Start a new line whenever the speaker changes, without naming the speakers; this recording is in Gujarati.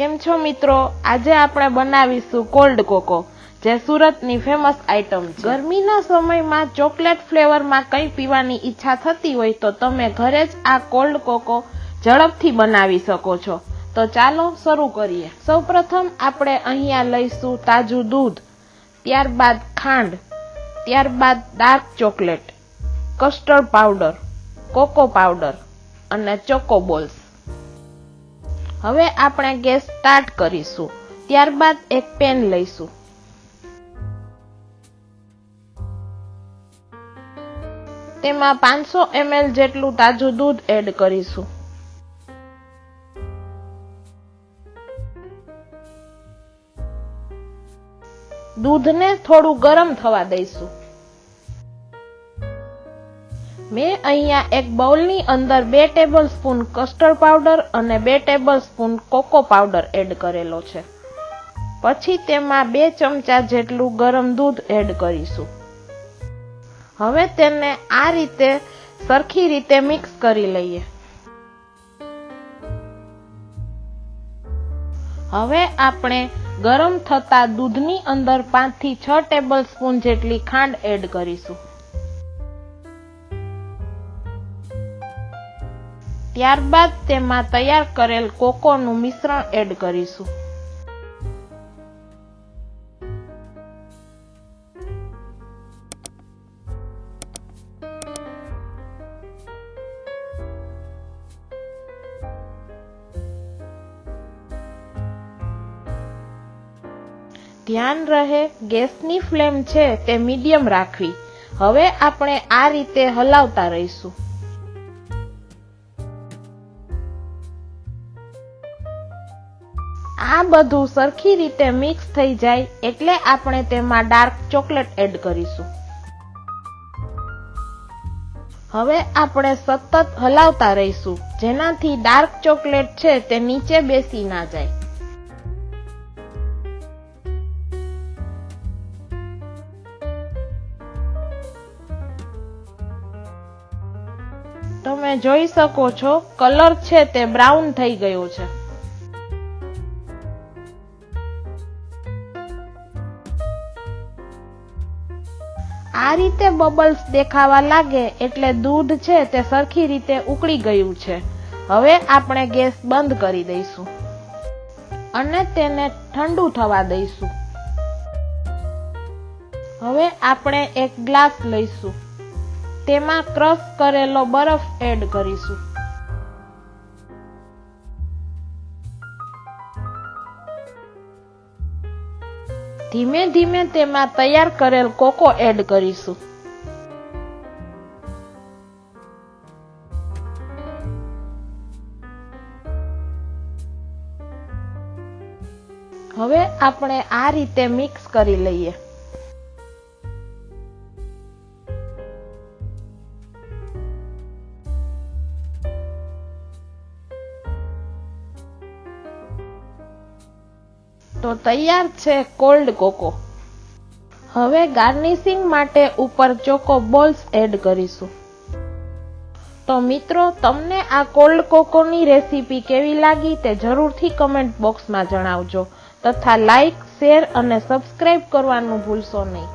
કેમ છો મિત્રો? આજે આપણે બનાવીશું કોલ્ડ કોકો, જે સુરતની ફેમસ આઈટમ છે। ગરમીના સમયમાં ચોકલેટ ફ્લેવરમાં કંઈ પીવાની ઈચ્છા થતી હોય તો તમે ઘરે જ આ કોલ્ડ કોકો ઝડપથી બનાવી શકો છો। તો ચાલો શરૂ કરીએ। સૌપ્રથમ આપણે અહીંયા લઈશું તાજું દૂધ, ત્યારબાદ ખાંડ, ત્યારબાદ dark chocolate, custard powder, cocoa powder અને ચોકો બોલ્સ। હવે આપણે ગેસ સ્ટાર્ટ કરીશું। ત્યારબાદ એક પેન લઈશું। તેમાં 500 ml જેટલું તાજું દૂધ એડ કરીશું। દૂધને થોડું ગરમ થવા દઈશું। મેં અહીંયા એક બાઉલની અંદર 2 ટેબલસ્પૂન કસ્ટર્ડ પાવડર અને 2 ટેબલસ્પૂન કોકો પાવડર એડ કરેલો છે। પછી તેમાં 2 ચમચા જેટલું ગરમ દૂધ એડ કરીશું। હવે તેને આ રીતે સરખી રીતે મિક્સ કરી લઈએ। હવે આપણે ગરમ થતા દૂધની અંદર 5 થી 6 ટેબલસ્પૂન જેટલી ખાંડ એડ કરીશું। ત્યારબાદ તેમાં તૈયાર કરેલ કોકોનું મિશ્રણ એડ કરીશું। ધ્યાન રહે, ગેસની ફ્લેમ છે તે મીડિયમ રાખવી। હવે આપણે આ રીતે હલાવતા રહીશું। આ બધું સરખી રીતે મિક્સ થઈ જાય એટલે આપણે તેમાં ડાર્ક ચોકલેટ એડ કરીશું। હવે આપણે સતત હલાવતા રહીશું, જેનાથી ડાર્ક ચોકલેટ છે તે નીચે બેસી ના જાય। તમે જોઈ શકો છો, કલર છે તે બ્રાઉન થઈ ગયો છે। આ રીતે બબલ્સ દેખાવા લાગે એટલે દૂધ છે તે સરખી રીતે ઉકળી ગયું છે। હવે આપણે ગેસ બંધ કરી દઈશું અને તેને ઠંડુ થવા દઈશું। હવે આપણે એક ગ્લાસ લઈશું, તેમાં ક્રશ કરેલો બરફ એડ કરીશું। ધીમે ધીમે તેમાં તૈયાર કરેલ કોકો એડ કરીશું। હવે આપણે આ રીતે મિક્સ કરી લઈએ। તો તૈયાર છે કોલ્ડ કોકો। હવે ગાર્નિશિંગ માટે ઉપર ચોકો બોલ્સ એડ કરીશું। તો મિત્રો, તમને આ કોલ્ડ કોકોની રેસીપી કેવી લાગી તે જરૂરથી કમેન્ટ બોક્સમાં જણાવજો, તથા લાઈક, શેર અને સબસ્ક્રાઇબ કરવાનું ભૂલશો નહીં।